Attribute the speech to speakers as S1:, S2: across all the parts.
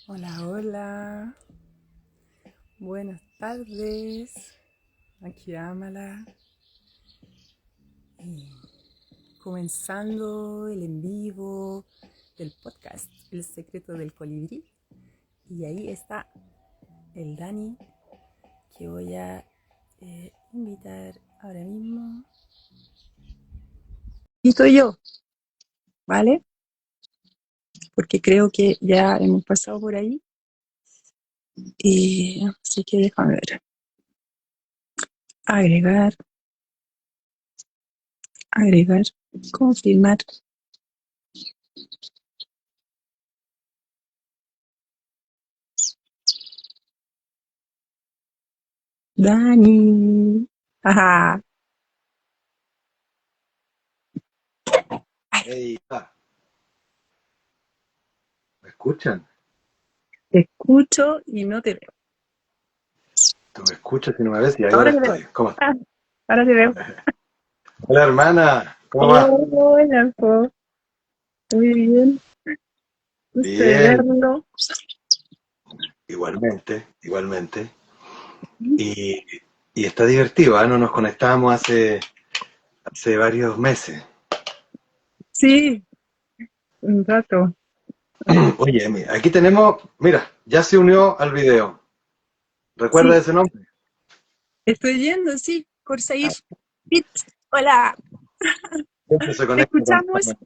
S1: Hola, hola. Buenas tardes. Aquí Ámala. Y comenzando el en vivo del podcast El secreto del colibrí. Y ahí está el Dani que voy a invitar ahora mismo. Y estoy yo, ¿vale? Porque creo que ya hemos pasado por ahí. Y así que déjame ver. Agregar, agregar, confirmar. Dani. Ajá.
S2: Hey, ¿me escuchan?
S1: Te escucho y no te veo.
S2: ¿Tú me escuchas y no me ves? Y ahora
S1: Ahora te veo.
S2: estoy. ¿Cómo estás?
S1: Ah, ahora te veo.
S2: Hola, hermana. ¿Cómo va?
S1: Hola, po. Muy bien. Gusto de
S2: Bien.
S1: verlo.
S2: Igualmente, igualmente. Y, y está divertido, ¿ah? No nos conectábamos hace varios meses.
S1: Sí, un rato.
S2: Oye, mira, aquí tenemos, mira, ya se unió al video. ¿Recuerda
S1: Sí,
S2: ese nombre?
S1: estoy yendo, sí, Corsair.
S2: Ah,
S1: Pit. Hola,
S2: siempre se
S1: te
S2: conecta con esta
S1: escuchamos
S2: mano.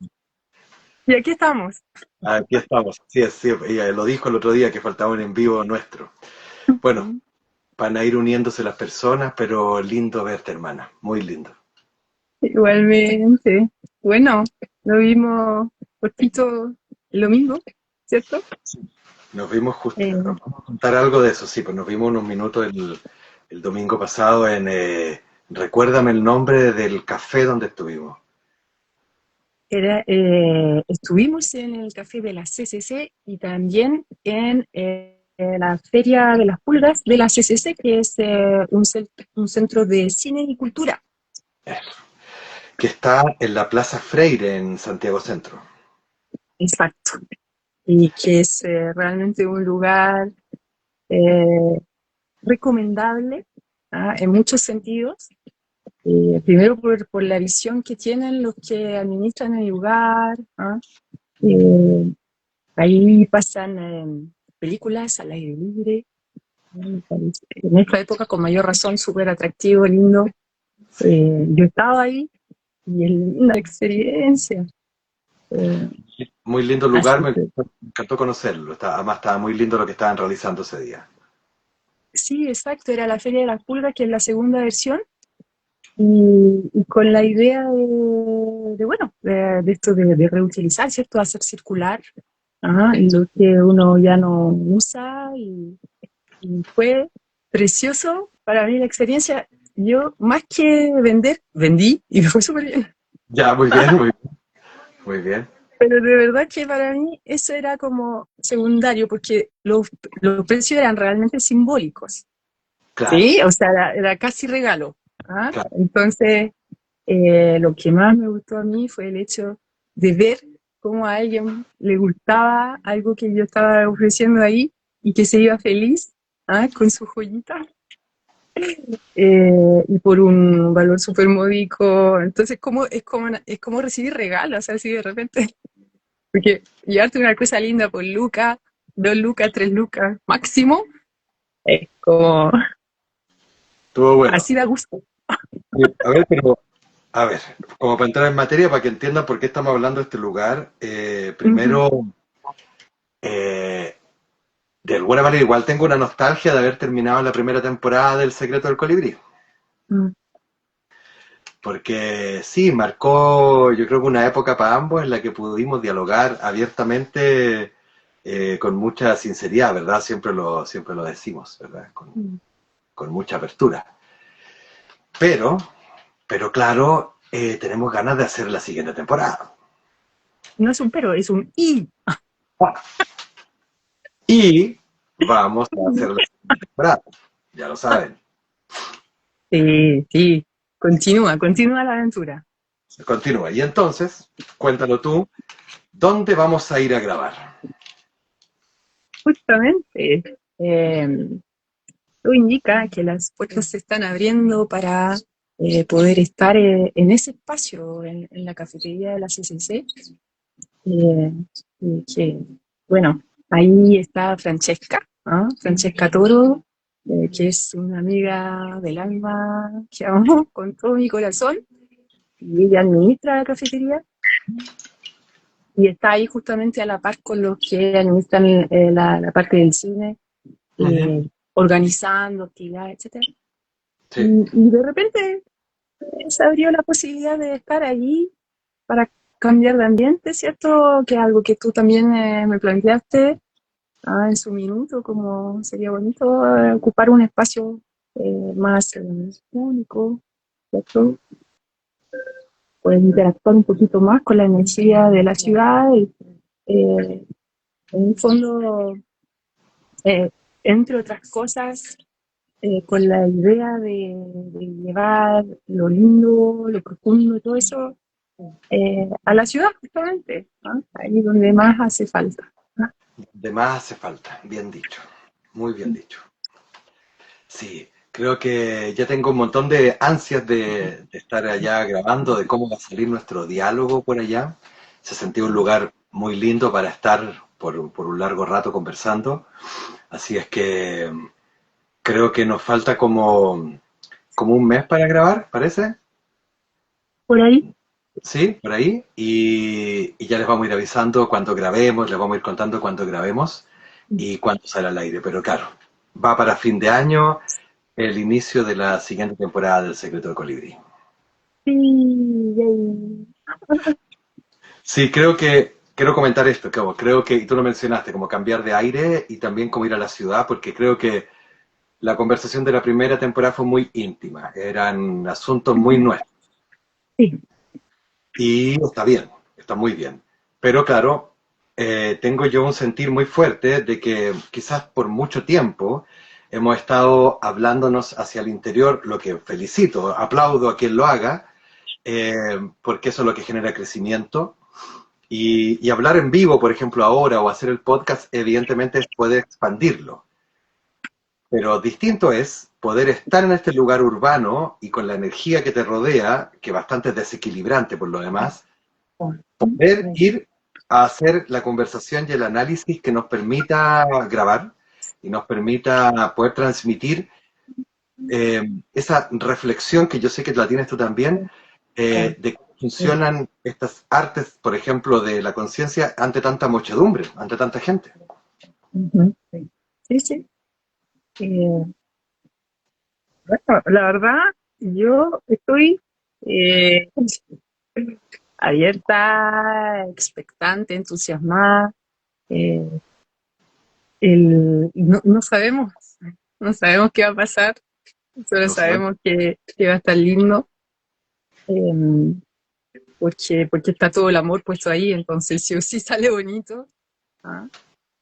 S1: y aquí estamos.
S2: Aquí estamos. Sí, sí, ella lo dijo el otro día que faltaba un en vivo nuestro. Bueno,
S1: Mm.
S2: van a ir uniéndose las personas, pero lindo verte, hermana. Muy lindo.
S1: Igualmente. Bueno, lo vimos poquito el domingo, ¿cierto?
S2: Nos vimos justo,
S1: Eh,
S2: vamos a contar algo de eso, sí, pues nos vimos unos minutos el domingo pasado en, recuérdame el nombre del café donde estuvimos.
S1: Estuvimos en el café de la CCC y también en la Feria de las Pulgas de la CCC, que es un centro de cine y cultura.
S2: Que está en la Plaza Freire en Santiago Centro.
S1: Exacto. Y que es realmente un lugar eh, recomendable, en muchos sentidos. Primero por la visión que tienen los que administran el lugar. Eh, Ahí pasan películas al aire libre. En esta época, con mayor razón, súper atractivo, lindo.
S2: Sí,
S1: Yo estaba ahí y es linda experiencia. Eh,
S2: muy lindo lugar,
S1: Así que,
S2: me encantó conocerlo. Además estaba muy lindo lo que estaban realizando ese día.
S1: sí, exacto, era la Feria de las Pulgas, que es la segunda versión, y con la idea bueno, de esto de reutilizar, ¿cierto? Hacer circular, lo que uno ya no usa, y fue precioso para mí la experiencia. Yo, más que vender, vendí y me fue súper bien.
S2: Ya, muy bien, muy bien, muy bien.
S1: Pero de verdad que para mí eso era como secundario, porque los precios eran realmente simbólicos,
S2: Claro,
S1: ¿sí? O sea, era casi regalo.
S2: claro.
S1: Entonces, lo que más me gustó a mí fue el hecho de ver cómo a alguien le gustaba algo que yo estaba ofreciendo ahí y que se iba feliz, con su joyita, y por un valor súper módico. Entonces, es como recibir regalos, así de repente. Porque llevarte una cosa linda por lucas, 2 lucas, 3 lucas máximo, es como,
S2: Estuvo bueno.
S1: así da gusto.
S2: A ver, pero, a ver, como para entrar en materia, para que entiendan por qué estamos hablando de este lugar,
S1: Ujú.
S2: primero, eh, de alguna manera igual tengo una nostalgia de haber terminado la primera temporada del Secreto del Colibrí.
S1: Mm.
S2: Porque sí, marcó yo creo que una época para ambos en la que pudimos dialogar abiertamente, con mucha sinceridad, ¿verdad? Siempre lo decimos, ¿verdad?
S1: Mm.
S2: Con mucha apertura. Pero, pero claro, tenemos ganas de hacer la siguiente temporada.
S1: No es un pero, es un y.
S2: Y vamos a hacer la siguiente temporada, ya lo saben.
S1: Sí, sí, continúa la aventura.
S2: Continúa. Y entonces, cuéntalo tú, ¿dónde vamos a ir a grabar?
S1: justamente. Todo indica que las puertas se están abriendo para poder estar en ese espacio, en la cafetería de la CCC. Y que, bueno, ahí está Francesca, ¿no? Francesca Toro, que es una amiga del alma que amo con todo mi corazón, y ella administra la cafetería y está ahí justamente a la par con los que administran la parte del cine, organizando actividades, etcétera.
S2: Sí.
S1: Y de repente se abrió la posibilidad de estar allí para cambiar de ambiente, ¿cierto? Que es algo que tú también me planteaste en su minuto, como sería bonito ocupar un espacio más único, ¿cierto? Poder interactuar un poquito más con la energía de la ciudad y, en un fondo, eh, entre otras cosas, con la idea de llevar lo lindo, lo profundo, todo eso a la ciudad justamente, ¿no? Ahí donde más hace falta, ¿no?
S2: De más hace falta, bien dicho, muy bien dicho. Sí, creo que ya tengo un montón de ansias de estar allá grabando, de cómo va a salir nuestro diálogo por allá. Se sentía un lugar muy lindo para estar por un largo rato conversando. Así es que creo que nos falta como un mes para grabar, ¿parece?
S1: Por ahí.
S2: Sí, por ahí. Y ya les vamos a ir avisando cuando grabemos, les vamos a ir contando cuando grabemos y cuándo sale al aire. Pero claro, va para fin de año el inicio de la siguiente temporada del Secreto de Colibrí.
S1: Sí, yay.
S2: Sí, quiero comentar esto, creo que, y tú lo mencionaste, como cambiar de aire y también como ir a la ciudad, porque creo que la conversación de la primera temporada fue muy íntima, eran asuntos muy nuestros.
S1: Sí.
S2: Y está bien, está muy bien. Pero claro, tengo yo un sentir muy fuerte de que quizás por mucho tiempo hemos estado hablándonos hacia el interior, lo que felicito, aplaudo a quien lo haga, porque eso es lo que genera crecimiento. Y hablar en vivo, por ejemplo, ahora o hacer el podcast, evidentemente puede expandirlo. Pero distinto es poder estar en este lugar urbano y con la energía que te rodea, que bastante es desequilibrante por lo demás, poder ir a hacer la conversación y el análisis que nos permita grabar y nos permita poder transmitir esa reflexión que yo sé que la tienes tú también, de cómo funcionan estas artes, por ejemplo, de la conciencia ante tanta muchedumbre, ante tanta gente.
S1: Ujú. Sí, sí. Eh, bueno, la verdad, yo estoy eh, abierta, expectante, entusiasmada. eh, no sabemos, no sabemos qué va a pasar, solo
S2: No sabemos.
S1: sabemos que va a estar lindo, eh, porque está todo el amor puesto ahí, entonces sí o sí sale bonito. ¿Ah?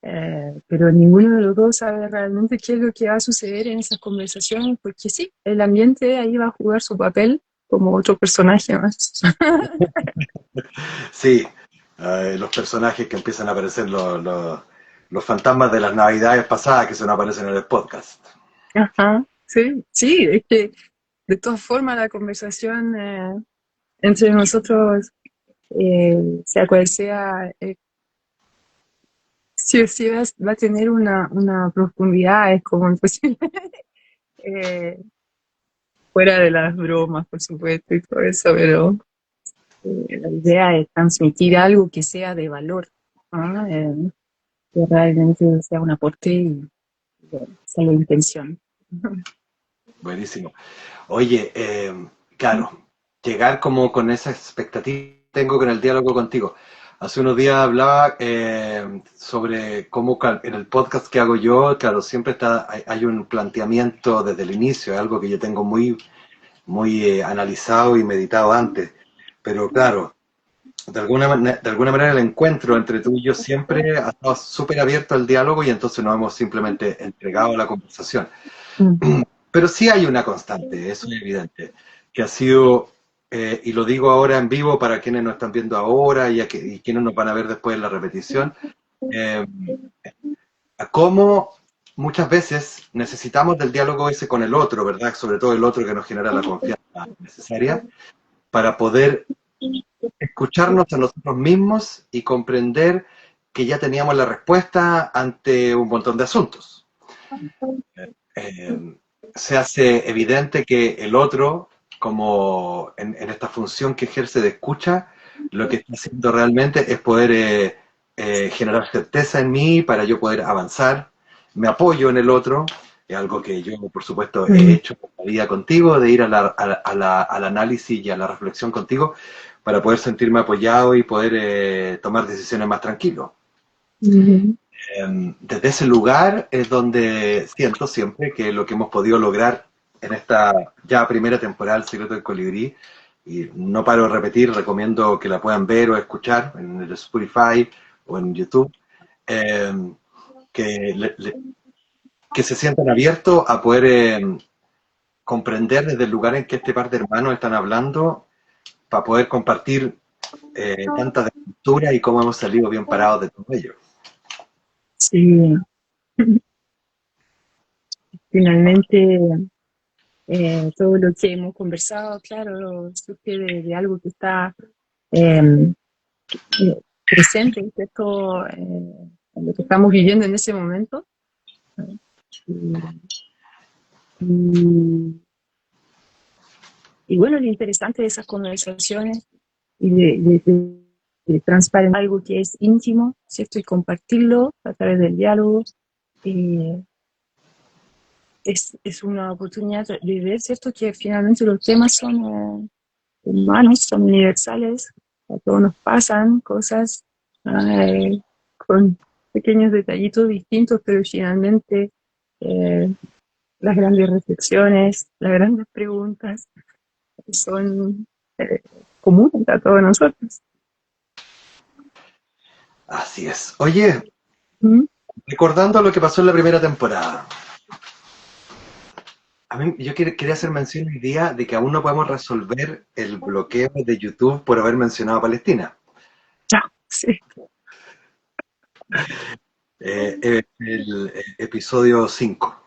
S1: Pero ninguno de los dos sabe realmente qué es lo que va a suceder en esas conversaciones, porque sí, el ambiente ahí va a jugar su papel como otro personaje más.
S2: Sí, los personajes que empiezan a aparecer, los fantasmas de las navidades pasadas que se nos aparecen en el podcast.
S1: Ajá, sí, sí, es que de todas formas la conversación entre nosotros, sea cual sea, sí o sí va a tener una profundidad, es como imposible, eh, fuera de las bromas, por supuesto, y todo eso, pero la idea es transmitir algo que sea de valor, ¿no? Que realmente sea un aporte y bueno, esa es la intención.
S2: Buenísimo. Oye, claro, llegar como con esa expectativa que tengo con el diálogo contigo. Hace unos días hablaba sobre cómo en el podcast que hago yo, claro, siempre hay un planteamiento desde el inicio, algo que yo tengo muy analizado y meditado antes. Pero claro, de alguna manera el encuentro entre tú y yo siempre ha estado súper abierto al diálogo y entonces nos hemos simplemente entregado a la conversación.
S1: Mm.
S2: Pero sí hay una constante, eso es evidente, que ha sido, y lo digo ahora en vivo para quienes nos están viendo ahora y quienes nos van a ver después en la repetición, eh, a cómo muchas veces necesitamos del diálogo ese con el otro, ¿verdad? Sobre todo el otro que nos genera la confianza necesaria para poder escucharnos a nosotros mismos y comprender que ya teníamos la respuesta ante un montón de asuntos. Eh, Se hace evidente que el otro, como en esta función que ejerce de escucha, lo que está haciendo realmente es poder generar certeza en mí para yo poder avanzar. Me apoyo en el otro, es algo que yo, por supuesto, he hecho en la vida contigo, de ir al análisis y a la reflexión contigo para poder sentirme apoyado y poder tomar decisiones más tranquilo. Desde ese lugar es donde siento siempre que lo que hemos podido lograr en esta ya primera temporada del Secreto del Colibrí, y no paro de repetir, recomiendo que la puedan ver o escuchar en el Spotify o en YouTube, eh, que, que se sientan abiertos a poder comprender desde el lugar en que este par de hermanos están hablando, para poder compartir tantas desventuras y cómo hemos salido bien parados de todo ello.
S1: Sí, finalmente todo lo que hemos conversado, claro, surge de algo que está presente, ¿cierto? En lo que estamos viviendo en ese momento. Y bueno, lo interesante de esas conversaciones y de transparentar algo que es íntimo, ¿cierto? Y compartirlo a través del diálogo. Es una oportunidad de ver, ¿cierto? Que finalmente los temas son humanos, son universales, a todos nos pasan cosas con pequeños detallitos distintos, pero finalmente las grandes reflexiones, las grandes preguntas son comunes a todos nosotros.
S2: Así es. Oye,
S1: ¿Mm?
S2: recordando lo que pasó en la primera temporada, a mí, yo quería hacer mención hoy día de que aún no podemos resolver el bloqueo de YouTube por haber mencionado a Palestina.
S1: Ya, sí.
S2: El episodio 5,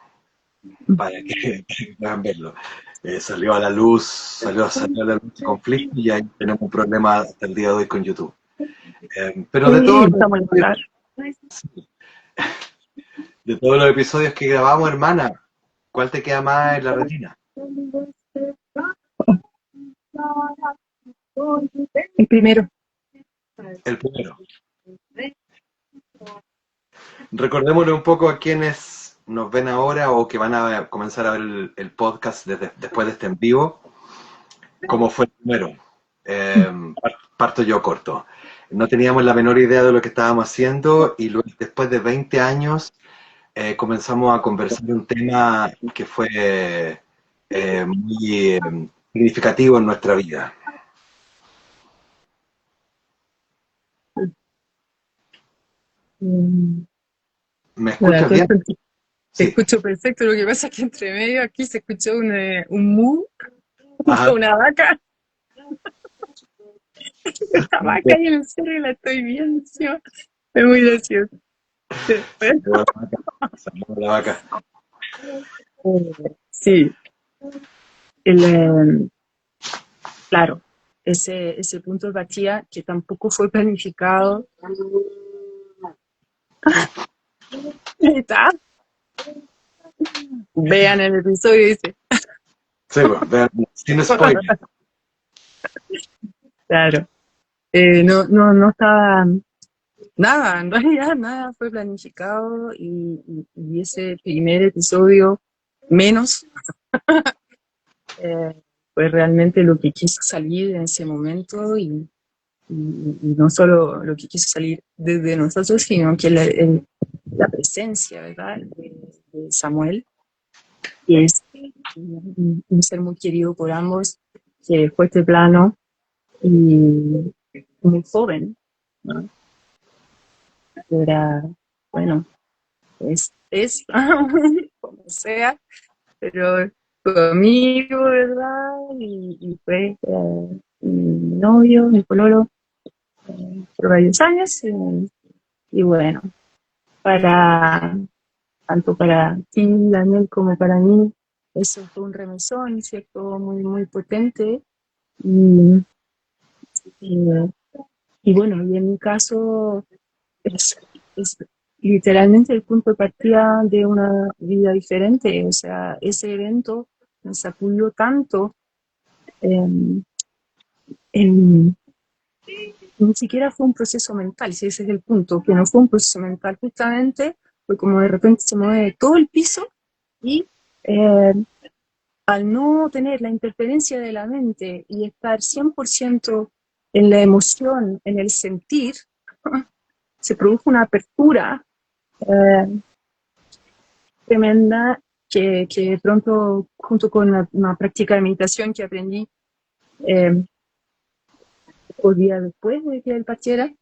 S2: para que puedan verlo. Salió a la luz, salió a la luz el conflicto y ahí tenemos un problema hasta el día de hoy con YouTube. Pero
S1: Sí, estamos en hablar.
S2: de todos los episodios que grabamos, hermana, ¿cuál te queda más en la retina?
S1: El primero.
S2: El primero. Recordémosle un poco a quienes nos ven ahora o que van a comenzar a ver el podcast después de este en vivo, cómo fue el primero. Eh, Parto yo corto. No teníamos la menor idea de lo que estábamos haciendo y luego, después de 20 años comenzamos a conversar un tema que fue muy significativo en nuestra vida. ¿Me escuchas bien?
S1: Te
S2: Sí.
S1: escucho perfecto, lo que pasa es que entre medio aquí se escuchó un mu,
S2: Ajá.
S1: una vaca. Esta vaca ahí en el cerro y la estoy viendo, ¿sí? Es muy gracioso.
S2: Saludos a la vaca.
S1: Sí, claro, ese punto de partida que tampoco fue planificado. Ahí está. Vean el episodio, dice.
S2: Sí, pues, vean, sin spoiler.
S1: Claro. No estaba nada, en realidad nada fue planificado y ese primer episodio menos fue realmente lo que quiso salir en ese momento y no solo lo que quiso salir desde nosotros, sino que la presencia, ¿verdad?, de Samuel, que es un ser muy querido por ambos, que dejó este plano y muy joven, ¿no? Era, bueno, es como sea, pero tu amigo, ¿verdad? Y fue mi novio, mi pololo, por varios años, y bueno, para, tanto para ti, Daniel, como para mí. Eso fue un remesón, ¿cierto? Muy, muy potente. Y, y, y bueno, y en mi caso es, es literalmente el punto de partida de una vida diferente. O sea, ese evento me sacudió tanto. em, en- Ni siquiera fue un proceso mental, si ese es el punto, que no fue un proceso mental, justamente fue como de repente se mueve todo el piso y eh, al no tener la interferencia de la mente y estar 100% en la emoción, en el sentir, se produjo una apertura eh, tremenda que de pronto, junto con una práctica de meditación que aprendí eh, pocos días después de que él partiera,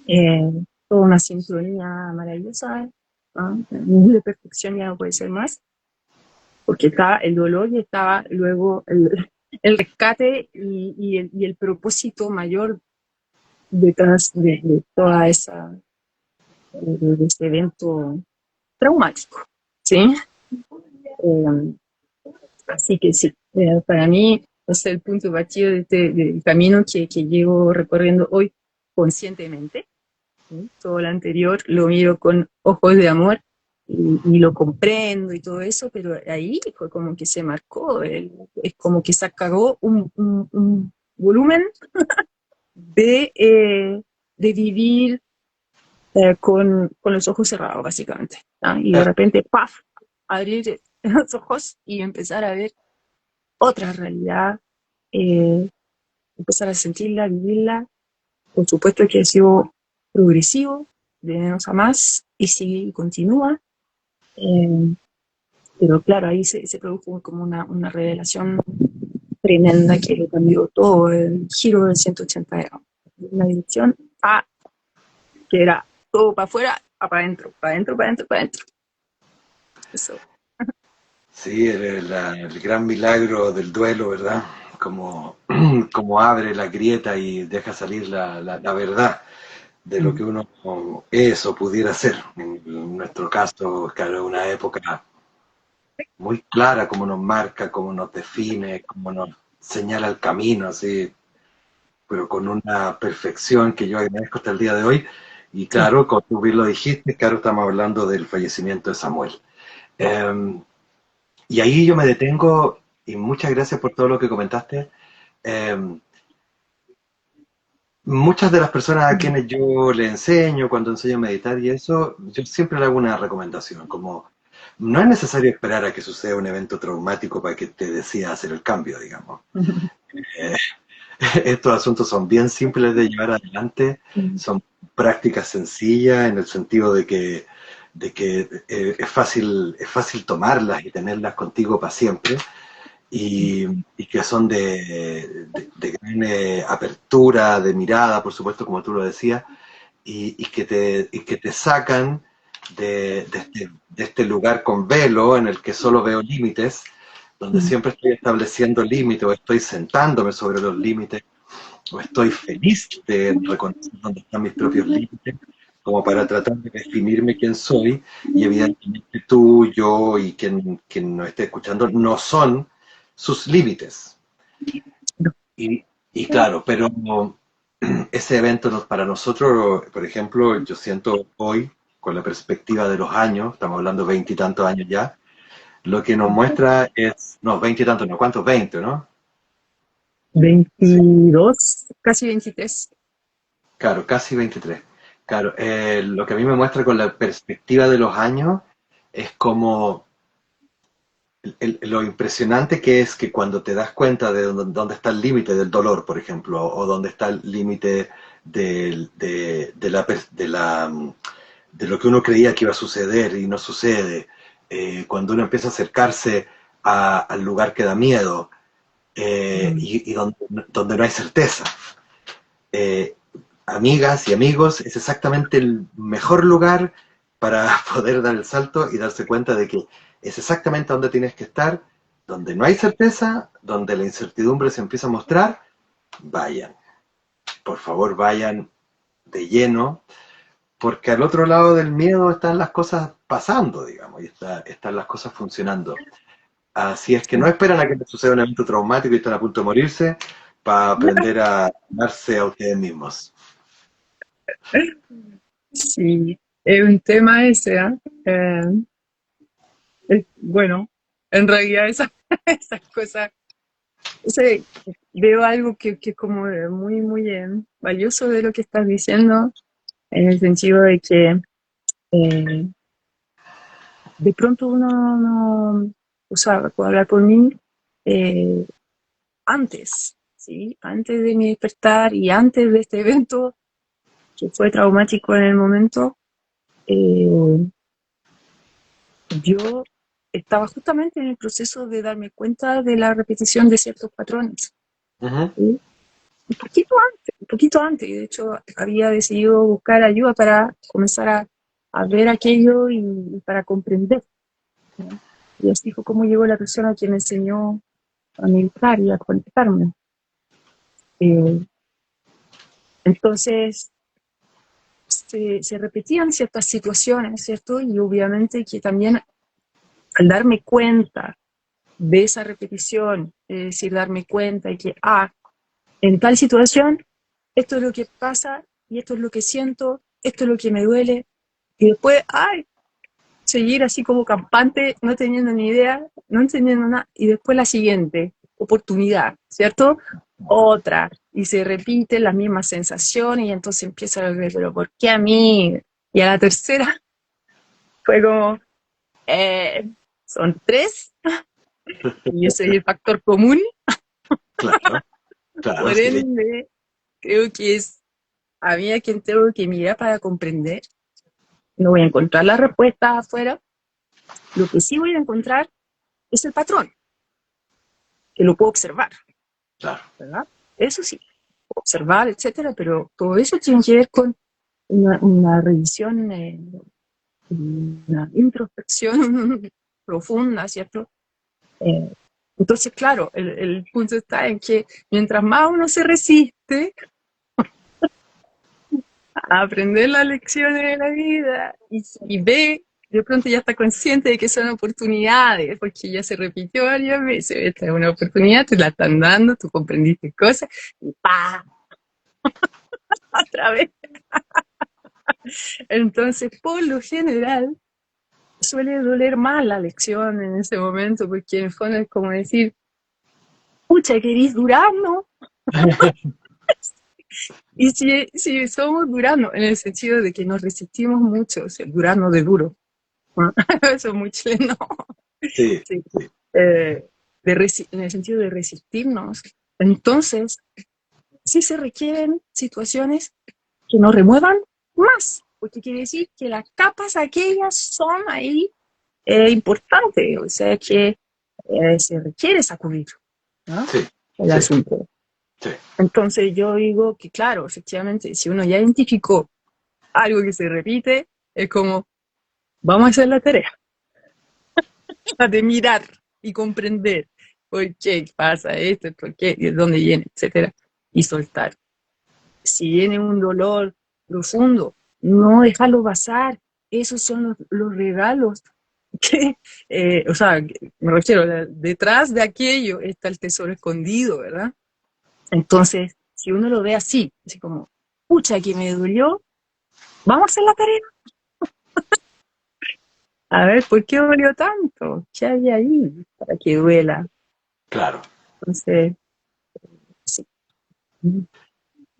S1: eh, toda una sincronía maravillosa, ¿no? El nivel de perfección ya no puede ser más, porque estaba el dolor y estaba luego el rescate y el propósito mayor detrás de toda esa, de ese evento traumático, ¿sí? Eh, Así que sí, para mí es el punto de partida de del camino que llevo recorriendo hoy conscientemente, ¿sí? Todo lo anterior lo miro con ojos de amor y lo comprendo y todo eso, pero ahí fue como que se marcó, es como que se acabó un volumen de vivir con los ojos cerrados, básicamente, ¿no? Y de repente, ¡paf!, abrir los ojos y empezar a ver otra realidad, eh, empezar a sentirla, vivirla. Por supuesto que ha sido progresivo, de menos a más, y sigue y continúa. Eh, pero claro, ahí se produjo como una revelación tremenda que lo cambió todo, el giro de 180 grados. Una dirección a que era todo para afuera, a para adentro, para adentro, para adentro, para adentro. Eso.
S2: Sí, el gran milagro del duelo, ¿verdad? Como, como abre la grieta y deja salir la verdad de lo que uno es o pudiera ser. En nuestro caso, claro, una época muy clara, como nos marca, como nos define, como nos señala el camino, así, pero con una perfección que yo agradezco hasta el día de hoy. Y
S1: Sí.
S2: claro, como tú bien lo dijiste, claro, estamos hablando del fallecimiento de Samuel. Eh, y ahí yo me detengo, y muchas gracias por todo lo que comentaste. Eh, Muchas de las personas a quienes yo le enseño, cuando enseño a meditar y eso, yo siempre le hago una recomendación, como no es necesario esperar a que suceda un evento traumático para que te decidas hacer el cambio, digamos. Eh, Estos asuntos son bien simples de llevar adelante, son prácticas sencillas en el sentido de que es fácil tomarlas y tenerlas contigo para siempre y que son de gran apertura, de mirada, por supuesto, como tú lo decías, y que te sacan de este lugar con velo en el que solo veo límites, donde siempre estoy estableciendo límites o estoy sentándome sobre los límites o estoy feliz de reconocer dónde están mis propios límites, como para tratar de definirme quién soy, y evidentemente tú, yo y quien nos esté escuchando no son sus límites. Y, y claro, pero ese evento para nosotros, por ejemplo, yo siento hoy, con la perspectiva de los años, estamos hablando de veintitantos años ya, lo que nos muestra es, no, veintitantos, no, ¿cuántos? 20, ¿no? Sí,
S1: 22, casi 23.
S2: claro, casi 23. Claro, lo que a mí me muestra con la perspectiva de los años es como lo impresionante que es que cuando te das cuenta de dónde está el límite del dolor, por ejemplo, o dónde está el límite de lo que uno creía que iba a suceder y no sucede, cuando uno empieza a acercarse al lugar que da miedo y donde no hay certeza. Eh, Amigas y amigos, es exactamente el mejor lugar para poder dar el salto y darse cuenta de que es exactamente donde tienes que estar, donde no hay certeza, donde la incertidumbre se empieza a mostrar. Vayan, por favor, vayan de lleno, porque al otro lado del miedo están las cosas pasando, digamos, y están las cosas funcionando. Así es que no esperan a que les suceda un evento traumático y están a punto de morirse para aprender a amarse a ustedes mismos.
S1: Sí, es un tema ese, ¿ah? Bueno, en realidad esas, esas cosas, veo algo que es como muy, muy valioso de lo que estás diciendo, en el sentido de que eh, de pronto uno no, o sea, puedo hablar por mí, eh, antes, ¿sí? Antes de mi despertar y antes de este evento que fue traumático en el momento, eh, yo estaba justamente en el proceso de darme cuenta de la repetición de ciertos patrones,
S2: Ujú.
S1: ¿sí? Un poquito antes, y de hecho había decidido buscar ayuda para comenzar a ver aquello y para comprender, ¿no? Y así fue como llegó la persona que me enseñó a meditar y a conectarme. Eh, entonces, se repetían ciertas situaciones, ¿cierto? Y obviamente que también al darme cuenta de esa repetición, es decir, darme cuenta de que, en tal situación, esto es lo que pasa y esto es lo que siento, esto es lo que me duele, y después, seguir así como campante, no teniendo ni idea, no entendiendo nada, y después la siguiente oportunidad, ¿cierto? Otra, y se repiten las mismas sensaciones, y entonces empieza a ver, pero ¿por qué a mí? Y a la tercera fue como, eh, son tres, y yo soy el factor común,
S2: Claro, claro,
S1: por
S2: sí.
S1: ende, creo que es a mí a quien tengo que mirar para comprender. No voy a encontrar la respuesta afuera, lo que sí voy a encontrar es el patrón, que lo puedo observar,
S2: Claro.
S1: ¿verdad? Eso sí, observar, etcétera, pero todo eso tiene que ver con una revisión, una introspección profunda, ¿cierto? Eh, entonces, claro, el punto está en que mientras más uno se resiste a aprender las lecciones de la vida y ve, de pronto ya está consciente de que son oportunidades, porque ya se repitió varias veces, esta es una oportunidad, te la están dando, tú comprendiste cosas, y ¡pa! Otra vez. Entonces, por lo general, suele doler más la lección en ese momento, porque en el fondo es como decir, pucha, querís Durano. Y si somos Durano, en el sentido de que nos resistimos mucho, o sea, el Durano de duro, ¿no? Eso es muy chileno,
S2: Sí,
S1: sí.
S2: sí,
S1: Eh, en el sentido de resistirnos, entonces sí se requieren situaciones que nos remuevan más, porque quiere decir que las capas aquellas son ahí importantes, o sea que se requiere sacudir, ¿no?
S2: sí,
S1: El
S2: sí,
S1: asunto.
S2: sí,
S1: Entonces yo digo que claro, efectivamente, si uno ya identificó algo que se repite, es como, vamos a hacer la tarea, de mirar y comprender por qué pasa esto, por qué, y de dónde viene, etcétera, y soltar. Si viene un dolor profundo, no dejarlo pasar. Esos son los regalos que, o sea, me refiero, detrás de aquello está el tesoro escondido, ¿verdad? Entonces, si uno lo ve así como, pucha, que me dolió, vamos a hacer la tarea. A ver, ¿por qué dolió tanto? ¿Qué hay ahí para que duela?
S2: claro.
S1: Entonces, sí.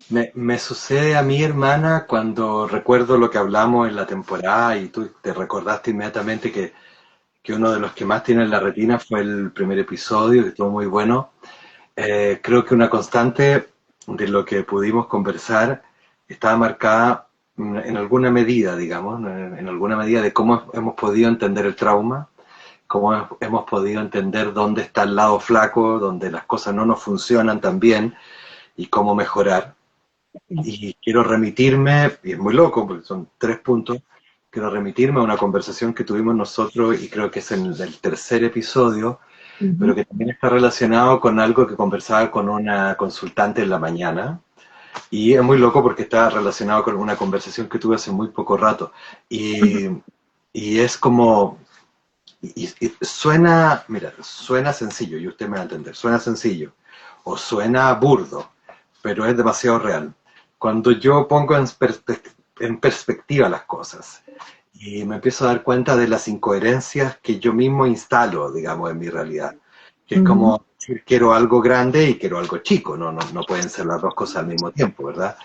S2: Me sucede a mi hermana cuando recuerdo lo que hablamos en la temporada y tú te recordaste inmediatamente que uno de los que más tiene en la retina fue el primer episodio, que estuvo muy bueno. Creo que una constante de lo que pudimos conversar estaba marcada en alguna medida, digamos, en alguna medida de cómo hemos podido entender el trauma, cómo hemos podido entender dónde está el lado flaco, donde las cosas no nos funcionan tan bien y cómo mejorar. Y quiero remitirme, y es muy loco porque son 3 puntos, quiero remitirme a una conversación que tuvimos nosotros y creo que es en el tercer episodio, pero
S1: Ujú.
S2: que también está relacionado con algo que conversaba con una consultante en la mañana, Y es muy loco porque está relacionado con una conversación que tuve hace muy poco rato. Y, y es como, y suena, mira, suena sencillo, y usted me va a entender, suena sencillo, o suena burdo, pero es demasiado real. Cuando yo pongo en perspectiva las cosas y me empiezo a dar cuenta de las incoherencias que yo mismo instalo, digamos, en mi realidad, que es
S1: Ujú,
S2: como decir quiero algo grande y quiero algo chico, no pueden ser las dos cosas al mismo tiempo, ¿verdad?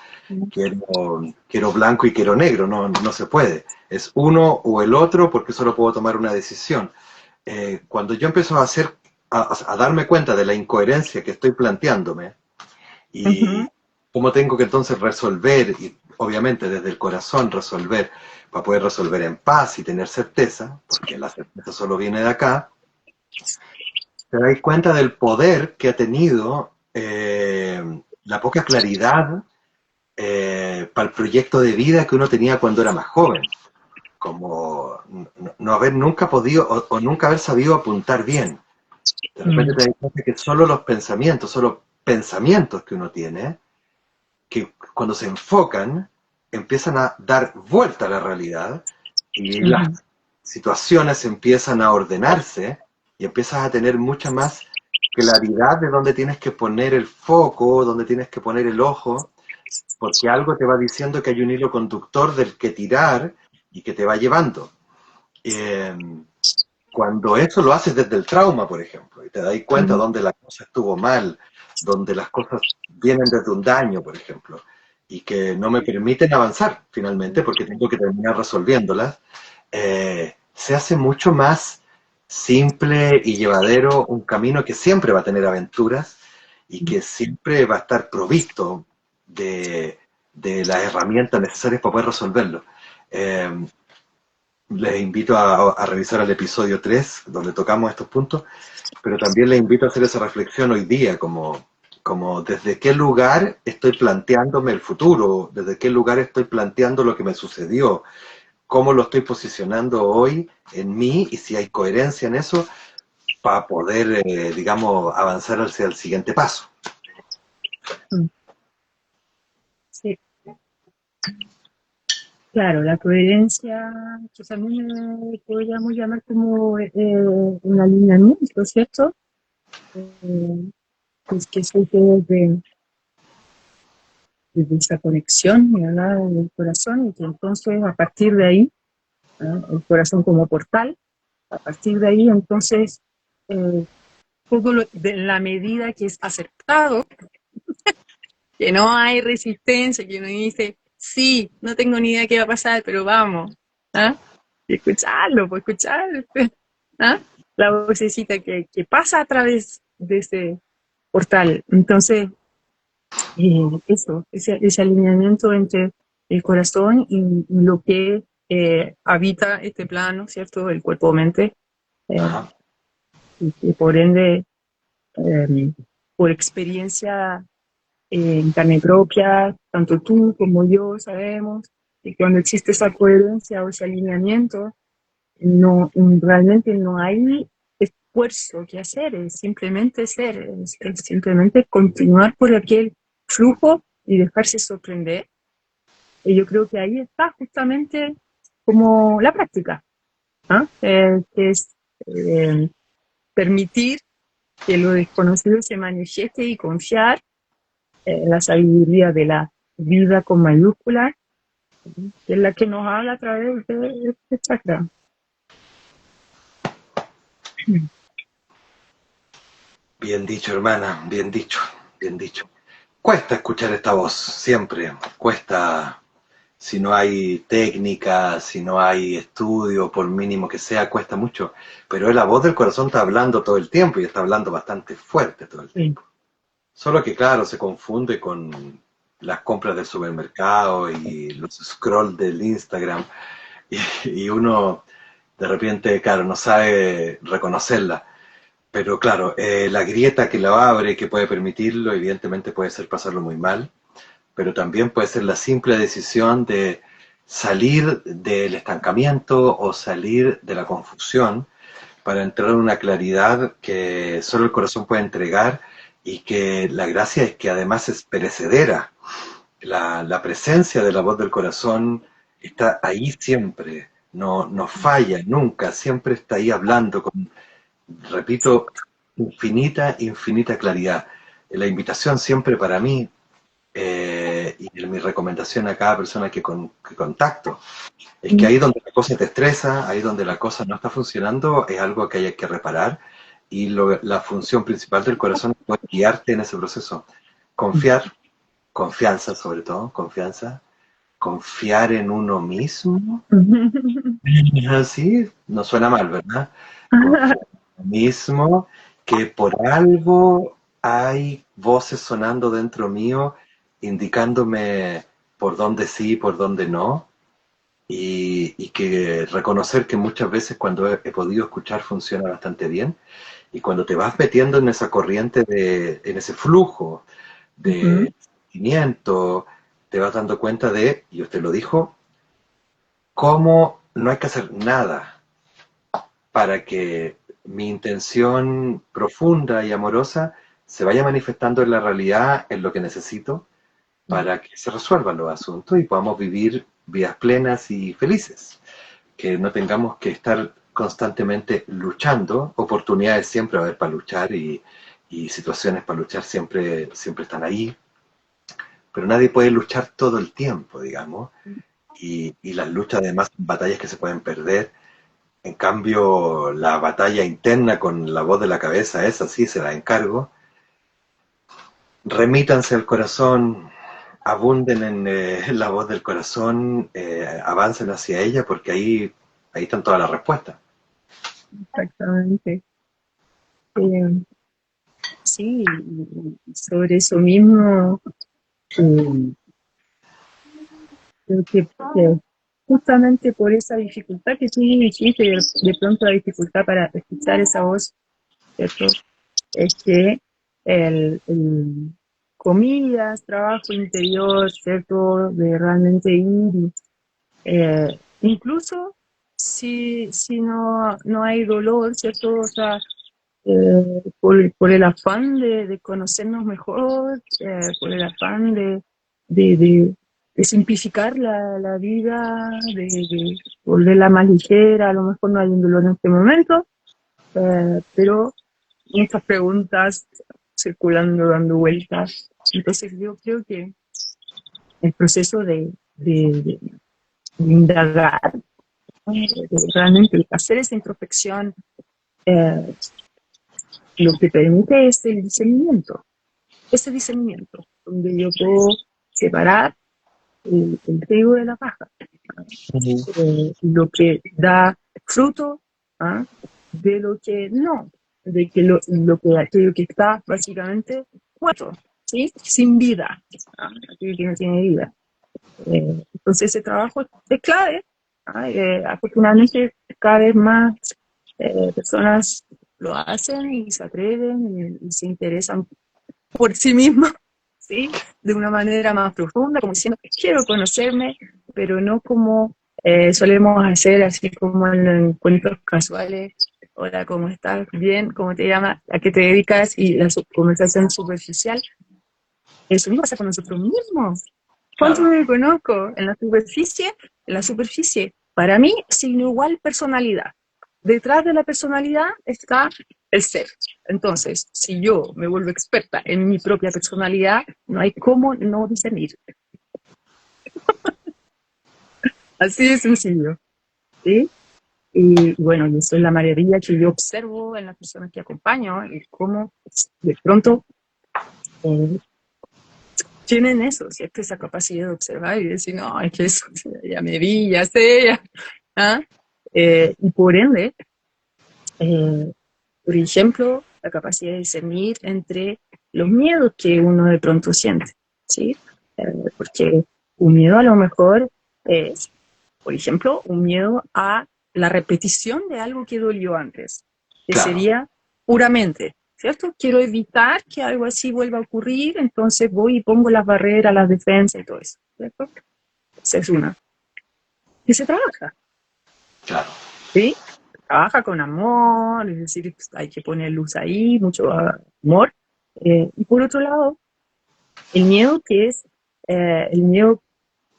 S2: Quiero blanco y quiero negro, no se puede. Es uno o el otro porque solo puedo tomar una decisión. Cuando yo empiezo a darme cuenta de la incoherencia que estoy planteándome y
S1: ujú,
S2: cómo tengo que entonces resolver, y obviamente desde el corazón resolver, para poder resolver en paz y tener certeza, porque la certeza solo viene de acá, te das cuenta del poder que ha tenido la poca claridad para el proyecto de vida que uno tenía cuando era más joven, como no haber nunca podido o nunca haber sabido apuntar bien. De repente
S1: mm,
S2: te das cuenta que solo pensamientos que uno tiene, que cuando se enfocan, empiezan a dar vuelta a la realidad y las
S1: ujú,
S2: situaciones empiezan a ordenarse y empiezas a tener mucha más claridad de dónde tienes que poner el foco, dónde tienes que poner el ojo, porque algo te va diciendo que hay un hilo conductor del que tirar y que te va llevando. Eh, Cuando eso lo haces desde el trauma, por ejemplo, y te das cuenta
S1: ujú,
S2: dónde la cosa estuvo mal, donde las cosas vienen desde un daño, por ejemplo, y que no me permiten avanzar finalmente porque tengo que terminar resolviéndolas, se hace mucho más simple y llevadero un camino que siempre va a tener aventuras y que siempre va a estar provisto de las herramientas necesarias para poder resolverlo. Eh, Les invito a revisar el episodio 3 donde tocamos estos puntos, pero también les invito a hacer esa reflexión hoy día, como desde qué lugar estoy planteándome el futuro, desde qué lugar estoy planteando lo que me sucedió, cómo lo estoy posicionando hoy en mí y si hay coherencia en eso para poder, digamos, avanzar hacia el siguiente paso.
S1: mm. Sí, claro, la coherencia, que también podríamos llamar como un alineamiento, ¿cierto? Eh, pues que surge desde esa conexión, ¿verdad? Del corazón, y que entonces a partir de ahí, ¿no? El corazón como portal, a partir de ahí entonces eh, todo de la medida que es aceptado, que no hay resistencia, que uno dice, sí, no tengo ni idea qué va a pasar, pero vamos, ¿ah? Y escucharlo, pues escuchar, ¿ah? La vocecita que pasa a través de ese portal. Entonces, eso, ese alineamiento entre el corazón y lo que habita este plano, ¿cierto? El cuerpo-mente, eh,
S2: Ajá.
S1: y por ende, eh, por experiencia en carne propia, tanto tú como yo sabemos que cuando existe esa coherencia o ese alineamiento, no, realmente no hay esfuerzo que hacer, es simplemente ser, es simplemente continuar por aquel flujo y dejarse sorprender. Y yo creo que ahí está justamente como la práctica, ¿ah? Que es eh, permitir que lo desconocido se manifieste y confiar en la sabiduría de la vida con mayúscula, que es la que nos habla a través de este chakra.
S2: Bien dicho, hermana, bien dicho, bien dicho. Cuesta escuchar esta voz, siempre. Cuesta, si no hay técnica, si no hay estudio, por mínimo que sea, cuesta mucho. Pero la voz del corazón está hablando todo el tiempo y está hablando bastante fuerte todo el
S1: Sí.
S2: tiempo. Solo que, claro, se confunde con las compras del supermercado y los scrolls del Instagram y, y uno de repente, claro, no sabe reconocerla. Pero claro, la grieta que la abre, que puede permitirlo, evidentemente puede ser pasarlo muy mal, pero también puede ser la simple decisión de salir del estancamiento o salir de la confusión para entrar en una claridad que solo el corazón puede entregar y que la gracia es que además es perecedera. la presencia de la voz del corazón está ahí siempre, no falla nunca, siempre está ahí hablando con, repito, infinita claridad. La invitación siempre para mí, y mi recomendación a cada persona que contacto, es que ahí donde la cosa te estresa, ahí donde la cosa no está funcionando, es algo que hay que reparar, y la función principal del corazón es poder guiarte en ese proceso. Confiar, confianza sobre todo, confianza, confiar en uno mismo. Así, no suena mal, ¿verdad? Confiar en uno mismo, que por algo hay voces sonando dentro mío, indicándome por dónde sí, por dónde no, y que reconocer que muchas veces cuando he podido escuchar funciona bastante bien, y cuando te vas metiendo en esa corriente, en ese flujo de sentimiento, te vas dando cuenta de, y usted lo dijo, cómo no hay que hacer nada para que mi intención profunda y amorosa se vaya manifestando en la realidad, en lo que necesito, para que se resuelvan los asuntos y podamos vivir vidas plenas y felices. Que no tengamos que estar constantemente luchando, oportunidades siempre va a haber para luchar, y situaciones para luchar siempre están ahí, pero nadie puede luchar todo el tiempo, digamos, y las luchas además son batallas que se pueden perder. En cambio, la batalla interna con la voz de la cabeza, esa sí se la encargo. Remítanse al corazón, abunden en la voz del corazón, avancen hacia ella, porque ahí están todas las respuestas.
S1: Exactamente. Eh, sí, y sobre eso mismo, eh, creo que justamente por esa dificultad que tú dijiste, de pronto la dificultad para escuchar esa voz, ¿cierto? Es que el comillas, trabajo interior, ¿cierto? De realmente ir, incluso si no hay dolor, ¿cierto? O sea, por el afán de conocernos mejor, por el afán de, de- de simplificar la vida, de volverla más ligera. A lo mejor no hay un dolor en este momento, pero muchas preguntas circulando, dando vueltas. Entonces yo creo que el proceso de indagar, de realmente hacer esa introspección, eh, lo que permite es el discernimiento, ese discernimiento, donde yo puedo separar el trigo de la paja, lo que da fruto, ¿ah? De lo que no, de que aquello que está básicamente muerto, ¿sí? Sin vida, ¿ah? Aquello que no tiene vida. Entonces ese trabajo es clave, ¿ah? Afortunadamente cada vez más personas lo hacen y se atreven y se interesan por sí mismos, ¿sí? De una manera más profunda, como diciendo, quiero conocerme, pero no como solemos hacer, así como en los encuentros casuales. Hola, ¿cómo estás? Bien, ¿cómo te llamas? ¿A qué te dedicas? Y la conversación superficial. Eso mismo pasa con nosotros mismos. ¿Cuánto
S2: Claro,
S1: me conozco? En la superficie, para mí, signo igual personalidad. Detrás de la personalidad está el ser. Entonces, si yo me vuelvo experta en mi propia personalidad, no hay cómo no discernir. Así de sencillo, ¿sí? Y bueno, y eso es la maravilla que yo observo en las personas que acompaño, y cómo de pronto eh, tienen eso, ¿cierto? Esa capacidad de observar y decir, no, es que eso, ya me vi, ya sé, ya. ¿Ah? Y por ende, eh, por ejemplo, la capacidad de discernir entre los miedos que uno de pronto siente, ¿sí? Porque un miedo a lo mejor es, por ejemplo, un miedo a la repetición de algo que dolió antes, que
S2: claro.
S1: sería puramente, ¿cierto? Quiero evitar que algo así vuelva a ocurrir, entonces voy y pongo las barreras, las defensas y todo eso, ¿cierto? Esa es una. Y se trabaja,
S2: Claro,
S1: ¿sí? Trabaja con amor, es decir, pues, hay que poner luz ahí, mucho amor. Y por otro lado, el miedo que es el miedo,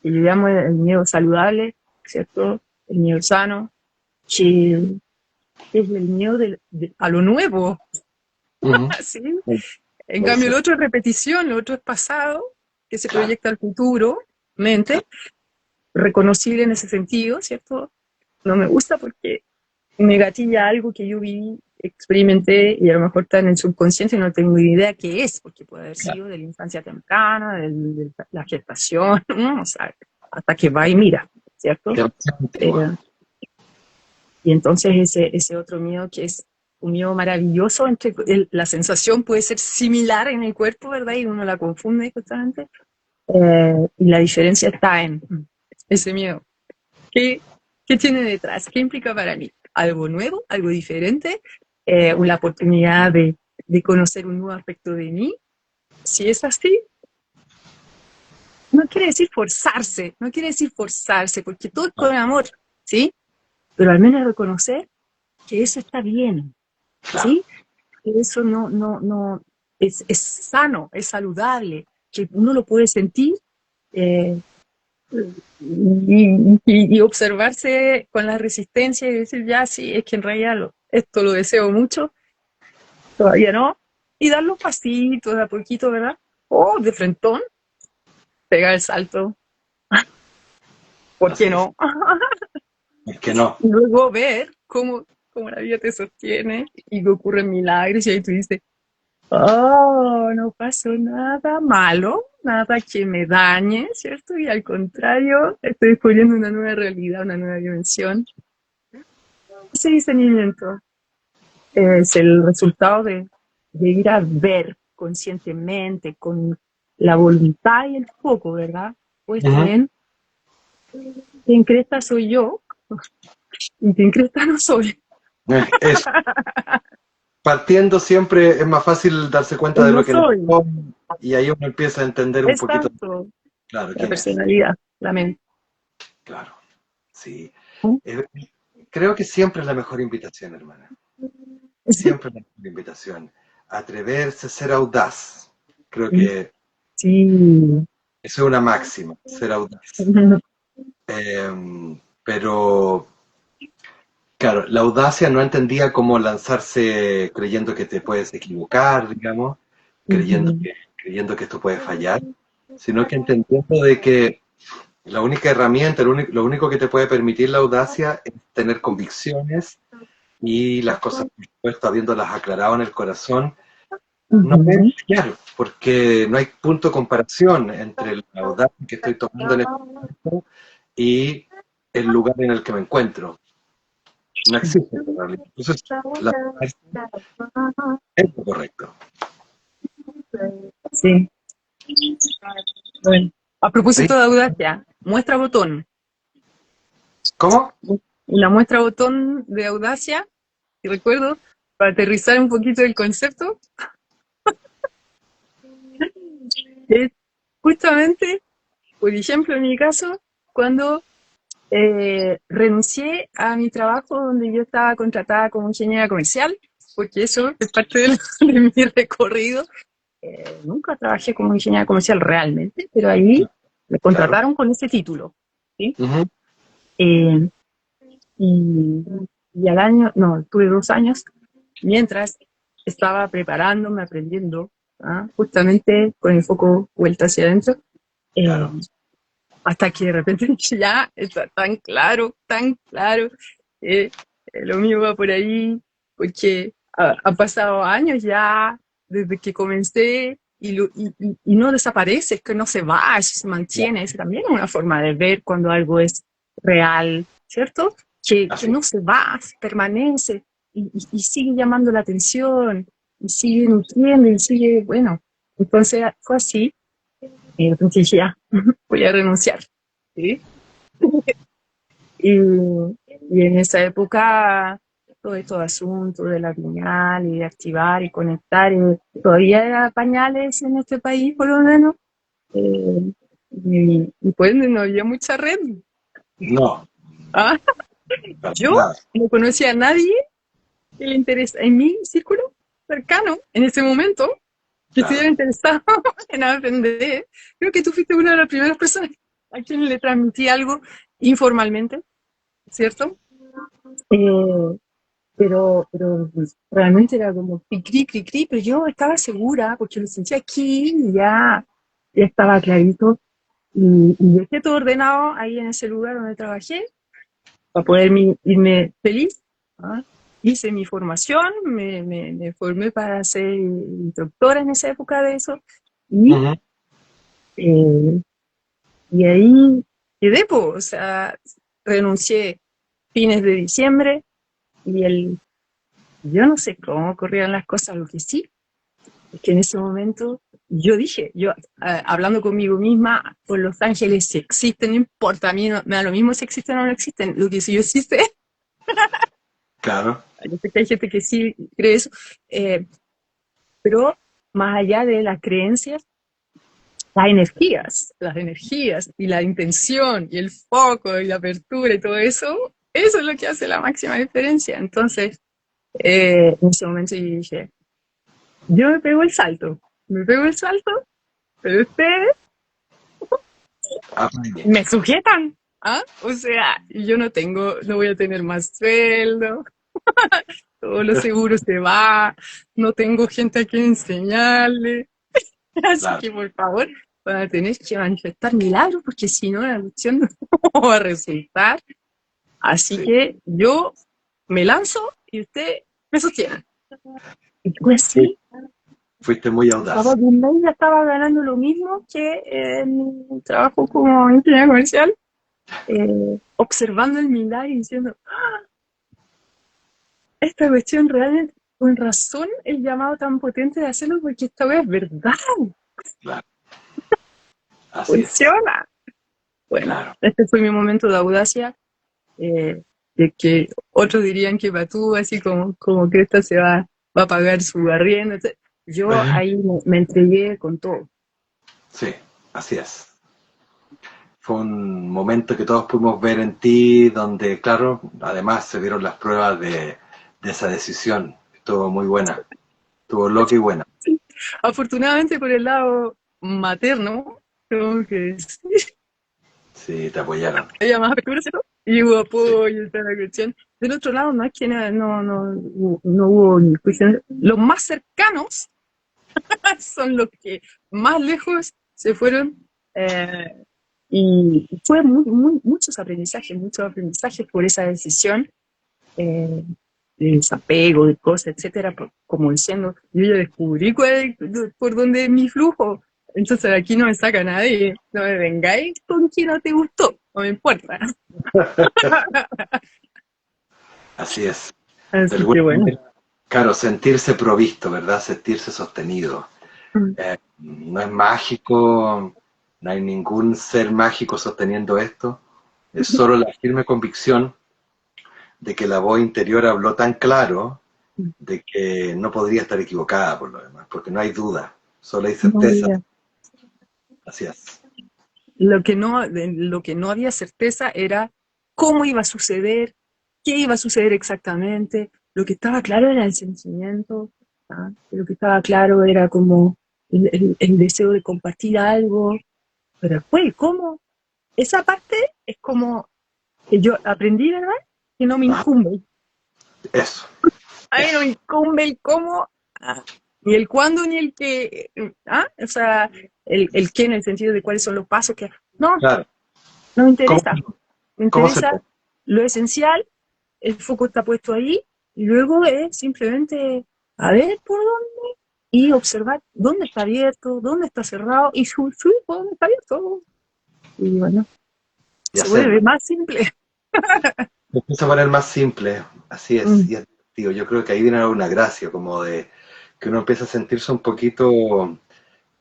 S1: que yo llamo el miedo saludable, ¿cierto? El miedo sano, que es el miedo a lo nuevo,
S2: Ujú.
S1: ¿sí?
S2: Sí,
S1: En
S2: puede
S1: cambio, el
S2: ser.
S1: otro es repetición, el otro es pasado, que se
S2: Claro,
S1: proyecta al futuro, mente, reconocible en ese sentido, ¿cierto? No me gusta porque me gatilla algo que yo viví, experimenté y a lo mejor está en el subconsciente y no tengo ni idea qué es, porque puede haber
S2: claro.
S1: sido de la infancia temprana, de la gestación, ¿no? O sea, hasta que va y mira, ¿cierto?
S2: Demasiado antigua.
S1: Eh, y entonces ese otro miedo que es un miedo maravilloso, la sensación puede ser similar en el cuerpo, ¿verdad? Y uno la confunde justamente. Y la diferencia está en ese miedo. ¿Qué, ¿Qué tiene detrás? ¿Qué implica para mí? Algo nuevo, algo diferente, una oportunidad de conocer un nuevo aspecto de mí. Si es así, no quiere decir forzarse, no quiere decir forzarse, porque todo es con amor, ¿sí? Pero al menos reconocer que eso está bien,
S2: Claro.
S1: ¿sí? Que eso no, es sano, es saludable, que uno lo puede sentir eh, y observarse con la resistencia y decir, ya, sí, es que en realidad esto lo deseo mucho, todavía no, y dar los pasitos de a poquito, ¿verdad? O de frentón, pegar el salto, ¿por qué
S2: Así es.
S1: no?
S2: Es que no.
S1: Y luego ver cómo la vida te sostiene y que ocurren milagros y ahí tú dices, oh, no pasó nada malo, nada que me dañe, ¿cierto? Y al contrario, estoy descubriendo una nueva realidad, una nueva dimensión. Ese discernimiento es el resultado de ir a ver conscientemente, con la voluntad y el foco, ¿verdad? Puesto
S2: Ujú.
S1: en quién cresta soy yo y quién cresta no soy.
S2: Eso. Partiendo siempre es más fácil darse cuenta de
S1: No
S2: lo que no
S1: soy.
S2: son y ahí uno empieza a entender un poquito,
S1: Exacto.
S2: claro,
S1: La
S2: quién es.
S1: personalidad, la mente.
S2: Claro, sí. Eh, Creo que siempre es la mejor invitación, hermana. Siempre es la mejor invitación. Atreverse, ser audaz. Creo que
S1: Sí.
S2: eso es una máxima, ser audaz. Pero, claro, la audacia no entendía como lanzarse creyendo que te puedes equivocar, digamos, creyendo que esto puede fallar, sino que entendiendo de que la única herramienta, lo único que te puede permitir la audacia es tener convicciones y las cosas, por supuesto, habiéndolas aclarado en el corazón, no pueden fallar, porque no hay punto de comparación entre la audacia que estoy tomando en este momento y el lugar en el que me encuentro. No existe en realidad. Entonces, la audacia es lo correcto.
S1: Sí. Bueno. A
S2: ¿Sí?
S1: propósito de audacia, muestra botón.
S2: ¿Cómo?
S1: Y la muestra botón de audacia, y recuerdo, para aterrizar un poquito el concepto, es justamente, por ejemplo, en mi caso, cuando renuncié a mi trabajo donde yo estaba contratada como ingeniera comercial, porque eso es parte de mi recorrido. Nunca trabajé como ingeniera comercial realmente, pero ahí me
S2: Claro.
S1: contrataron con ese título, ¿sí?
S2: Ujú.
S1: Eh, y, y al año, no, tuve 2 años, mientras estaba preparándome, aprendiendo, ¿ah? Justamente con el foco vuelta hacia adentro, eh,
S2: Claro.
S1: hasta que de repente ya está tan claro, que lo mío va por ahí, porque han pasado años ya desde que comencé y no desaparece, es que no se va, eso se mantiene, es también una forma de ver cuando algo es real, ¿cierto? Que
S2: Así.
S1: no se va, permanece y sigue llamando la atención, y sigue nutriendo, y sigue, bueno, entonces fue así, y de repente dije, ya, voy a renunciar, ¿sí? Y en esa época, todo estos asuntos de la piñal y de activar y conectar, todavía era pañales en este país, por lo menos, y pues no había mucha red.
S2: No,
S1: ¿Ah?
S2: para
S1: Yo
S2: nada.
S1: no conocía a nadie que le interesa en mi círculo cercano en ese momento. que
S2: claro.
S1: estuviera interesado en aprender. Creo que tú fuiste una de las primeras personas a quien le transmití algo informalmente, ¿cierto? Eh, pero pues, realmente era como cri, cri, cri, pero yo estaba segura porque lo sentía aquí y ya estaba clarito. Y dejé todo ordenado ahí en ese lugar donde trabajé para poder irme feliz. ¿Ah? Hice mi formación, me formé para ser instructora en esa época de eso y,
S2: Ujú.
S1: eh, y ahí quedé, po, o sea, renuncié fines de diciembre y yo no sé cómo corrían las cosas, lo que sí es que en ese momento yo dije, hablando conmigo misma, por Los Ángeles, si existen, no importa, a mí no, me da lo mismo si existen o no existen, lo que sí yo sí sé,
S2: Claro,
S1: yo sé que hay gente que sí cree eso, eh, pero más allá de las creencias, las energías y la intención y el foco y la apertura y todo eso es lo que hace la máxima diferencia. Entonces, en ese momento yo dije, yo me pego el salto, pero ustedes
S2: aprendí.
S1: me sujetan, ¿ah? O sea, yo no voy a tener más sueldo, todo lo seguro se va, no tengo gente a quien enseñarle, así
S2: Claro,
S1: que por favor, van a tener que manifestar milagros, porque si no, la cuestión no va a resultar. Así
S2: sí.
S1: que yo me lanzo y usted me sostiene. Y fue
S2: Fui-
S1: así.
S2: Fuiste muy
S1: Al cabo
S2: audaz.
S1: de un mes ya estaba ganando lo mismo que en mi trabajo como ingeniera comercial, observando el milagro y diciendo, esta cuestión realmente, con razón, el llamado tan potente de hacerlo, porque esta vez es verdad,
S2: Claro, así es.
S1: funciona. Bueno,
S2: Claro.
S1: este fue mi momento de audacia, de que otros dirían que Patú, así como que esta va a pagar su arriendo. Yo ahí me entregué con todo.
S2: Sí, así es. Fue un momento que todos pudimos ver en ti, donde, claro, además se dieron las pruebas de esa decisión. Estuvo muy buena, estuvo loca y buena.
S1: Sí. Afortunadamente por el lado materno, tengo que decir,
S2: Sí, te apoyaron.
S1: había más apertura, ¿cierto? Y hubo apoyo y toda la cuestión. Del otro lado, no es que no hubo ni juicio. Los más cercanos son los que más lejos se fueron. Y fue muchos aprendizajes por esa decisión, eh, de desapego, de cosas, etcétera, como diciendo, yo ya descubrí por dónde es mi flujo, entonces de aquí no me saca nadie, no me vengáis con quien no te gustó, no me importa.
S2: Así es. De
S1: Así
S2: alguna
S1: que bueno.
S2: manera, claro, sentirse provisto, ¿verdad? Sentirse sostenido. No es mágico, no hay ningún ser mágico sosteniendo esto. Es solo la firme convicción de que la voz interior habló tan claro de que no podría estar equivocada por lo demás, porque no hay duda, solo hay
S1: No,
S2: certeza.
S1: mira,
S2: Así es.
S1: de lo que no había certeza era cómo iba a suceder, qué iba a suceder exactamente. Lo que estaba claro era el sentimiento, ¿ah? Lo que estaba claro era como el deseo de compartir algo, pero después, ¿cómo? Esa parte es como que yo aprendí, ¿verdad? Que no me
S2: Ajá,
S1: incumbe.
S2: eso,
S1: A mí no me
S2: eso.
S1: incumbe el cómo, ni el cuándo, ni el qué, o sea, el qué en el sentido de cuáles son los pasos que... No,
S2: Claro.
S1: no me
S2: ¿Cómo,
S1: interesa. Me
S2: cómo se
S1: interesa lo esencial, el foco está puesto ahí, y luego es simplemente a ver por dónde y observar dónde está abierto, dónde está cerrado y por dónde está abierto. Y bueno,
S2: y
S1: se vuelve
S2: hacerlo?
S1: más simple.
S2: Me empieza a poner más simple, así es,
S1: Mm.
S2: y es divertido. Yo creo que ahí viene una gracia, como de que uno empieza a sentirse un poquito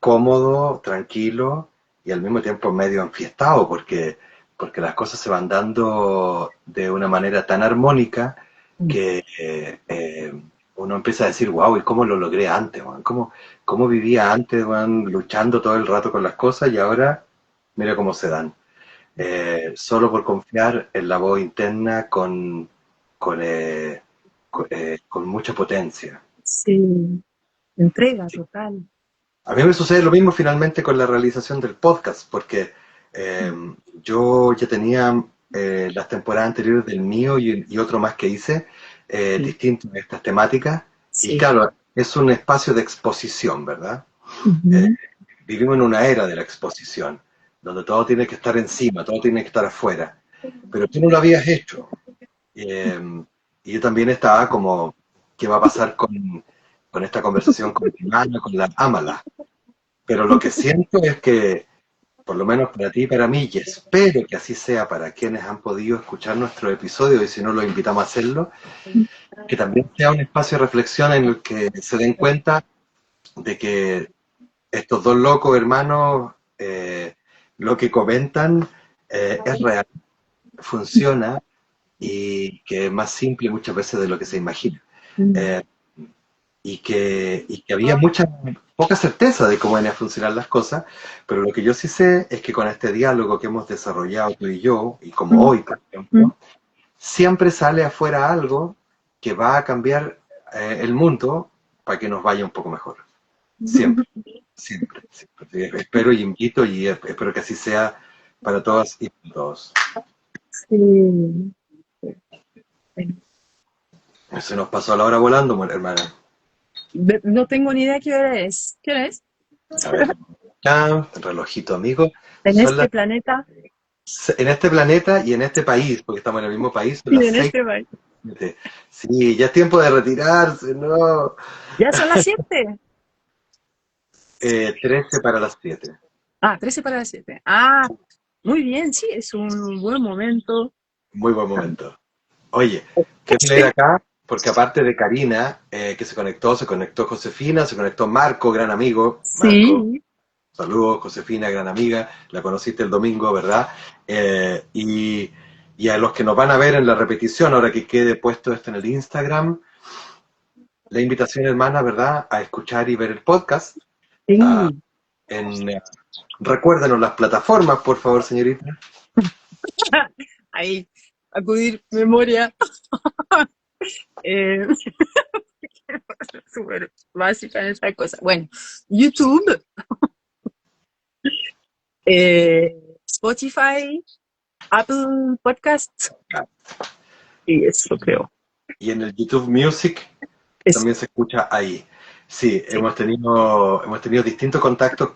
S2: cómodo, tranquilo y al mismo tiempo medio enfiestado, porque las cosas se van dando de una manera tan armónica que uno empieza a decir, wow, ¿y cómo lo logré antes, man? ¿Cómo vivía antes, man, luchando todo el rato con las cosas y ahora mira cómo se dan? Solo por confiar en la voz interna con, eh, con mucha potencia.
S1: Sí, entrega total.
S2: A mí me sucede lo mismo finalmente con la realización del podcast, porque eh, yo ya tenía las temporadas anteriores del mío y otro más que hice,
S1: Sí,
S2: distintos de estas temáticas, y
S1: sí.
S2: claro, es un espacio de exposición, ¿verdad? Eh,
S1: Ujú,
S2: Vivimos en una era de la exposición, donde todo tiene que estar encima, todo tiene que estar afuera, pero tú no lo habías hecho. Eh, y yo también estaba como, ¿qué va a pasar con esta conversación con mi hermana, con la Amala? Pero lo que siento es que, por lo menos para ti y para mí, y espero que así sea para quienes han podido escuchar nuestro episodio, y si no los invitamos a hacerlo, que también sea un espacio de reflexión en el que se den cuenta de que estos dos locos hermanos, lo que comentan es real, funciona y que es más simple muchas veces de lo que se imagina.
S1: mm,
S2: Eh, y que había mucha, poca certeza de cómo iban a funcionar las cosas, pero lo que yo sí sé es que con este diálogo que hemos desarrollado tú y yo, y como
S1: mm,
S2: hoy, por
S1: mm,
S2: ejemplo, siempre sale afuera algo que va a cambiar el mundo para que nos vaya un poco mejor. Siempre, siempre, siempre. Sí, espero y invito y espero que así sea para todas y para todos.
S1: sí. Bueno,
S2: Se nos pasó la hora volando, hermana.
S1: no tengo ni idea qué hora es. ¿Qué hora es?
S2: A ver, ya, relojito amigo.
S1: En
S2: Son
S1: este
S2: las
S1: planeta
S2: En este planeta y en este país, porque estamos en el mismo país, son
S1: y
S2: las
S1: en
S2: seis.
S1: este país.
S2: Sí, ya es tiempo de retirarse, ¿no?
S1: Ya son las 7.
S2: 13 para las 7.
S1: Ah, 13 para las 7. Ah, muy bien, sí, es un buen momento.
S2: Muy buen momento. Oye, quiero leer
S1: Sí,
S2: acá, porque aparte de Karina, que se conectó Josefina, se conectó Marco, gran amigo. Marco,
S1: sí,
S2: saludos, Josefina, gran amiga. La conociste el domingo, ¿verdad? Y a los que nos van a ver en la repetición, ahora que quede puesto esto en el Instagram, la invitación, hermana, ¿verdad?, a escuchar y ver el podcast. Ah,
S1: sí.
S2: recuérdenos las plataformas, por favor, señorita.
S1: Ahí, acudir memoria. Eh, súper básica en esa cosa. Bueno, YouTube, Spotify, Apple Podcasts, y eso creo.
S2: Y en el YouTube Music
S1: Eso,
S2: también se escucha ahí. Sí,
S1: sí.
S2: hemos tenido distintos contactos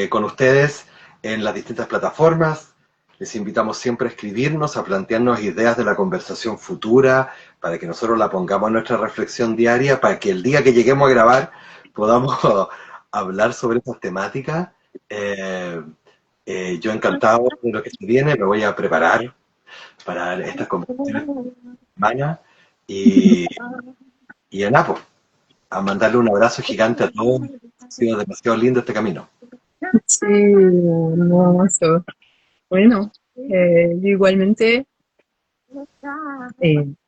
S2: con ustedes en las distintas plataformas. Les invitamos siempre a escribirnos, a plantearnos ideas de la conversación futura, para que nosotros la pongamos en nuestra reflexión diaria, para que el día que lleguemos a grabar podamos hablar sobre esas temáticas. Eh, yo encantado de lo que se viene, me voy a preparar para estas conversaciones humanas y, y en Apo, a mandarle un abrazo gigante a todos. Ha sido demasiado lindo este camino.
S1: Sí, hermoso. Bueno, yo igualmente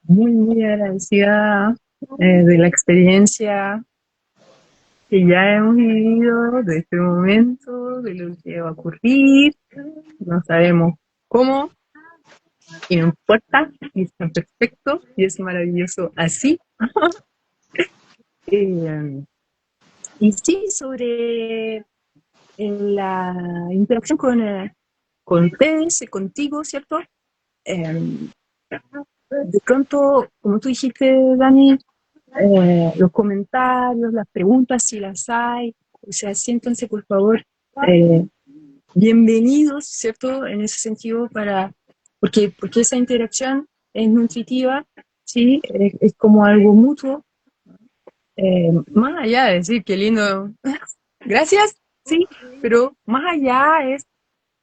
S1: muy, muy agradecida de la experiencia que ya hemos vivido, de este momento, de lo que va a ocurrir. No sabemos cómo, y no importa, y está perfecto, y es maravilloso así. Eh, y sí, sobre la interacción con ustedes, contigo, ¿cierto? Eh, de pronto, como tú dijiste, Dani, los comentarios, las preguntas, si las hay, o sea, siéntanse, por favor, eh, bienvenidos, ¿cierto? En ese sentido, porque esa interacción es nutritiva, ¿sí? Es como algo mutuo, más allá de decir qué lindo, gracias, sí, pero más allá es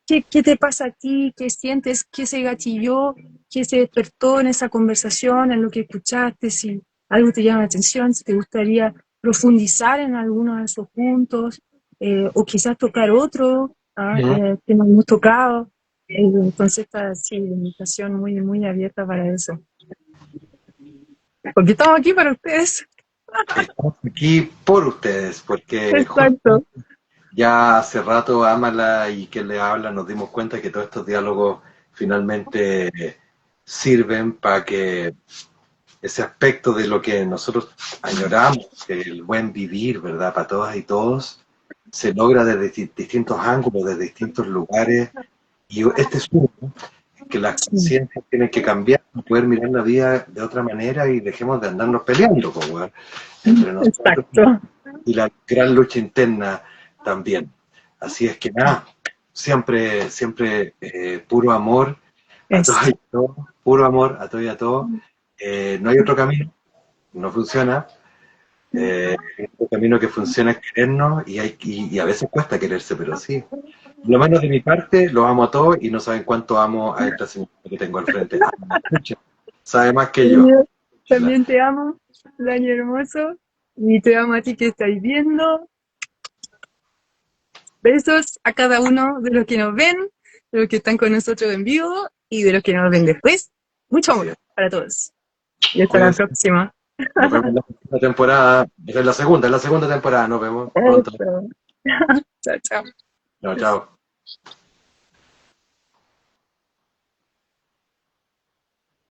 S1: qué te pasa a ti, qué sientes, qué se gatilló, qué se despertó en esa conversación, en lo que escuchaste, si algo te llama la atención, si te gustaría profundizar en alguno de esos puntos, o quizás tocar otro que no hemos tocado. Entonces está sí, la invitación muy, muy abierta para eso. Porque estamos aquí para ustedes.
S2: Estamos aquí por ustedes, porque
S1: Exacto.
S2: ya hace rato Amala y que le habla nos dimos cuenta que todos estos diálogos finalmente sirven para que ese aspecto de lo que nosotros añoramos, el buen vivir, ¿verdad? Para todas y todos, se logra desde distintos ángulos, desde distintos lugares, y este es uno, que las conciencias tienen que cambiar, poder mirar la vida de otra manera y dejemos de andarnos peleando, pues, weón, entre nosotros
S1: Exacto.
S2: y la gran lucha interna también. Así es que nada, siempre, siempre puro amor a todos
S1: Eso.
S2: y a todos, puro amor a todos y a todos. No hay otro camino, no funciona. El único camino que funciona es querernos y a veces cuesta quererse, pero sí. Por lo menos de mi parte, los amo a todos y no saben cuánto amo a esta señora que tengo al frente. Mucho. Sabe más que yo.
S1: Yo también te amo, Dani hermoso, y te amo a ti que estáis viendo. Besos a cada uno de los que nos ven, de los que están con nosotros en vivo y de los que nos ven después. Mucho
S2: Así
S1: amor
S2: es.
S1: para todos. Y hasta la
S2: Cuídense.
S1: próxima.
S2: Nos vemos en la próxima temporada. Esta es la segunda temporada. Nos vemos pronto.
S1: Eso. Chao, chao.
S2: Chao, chao.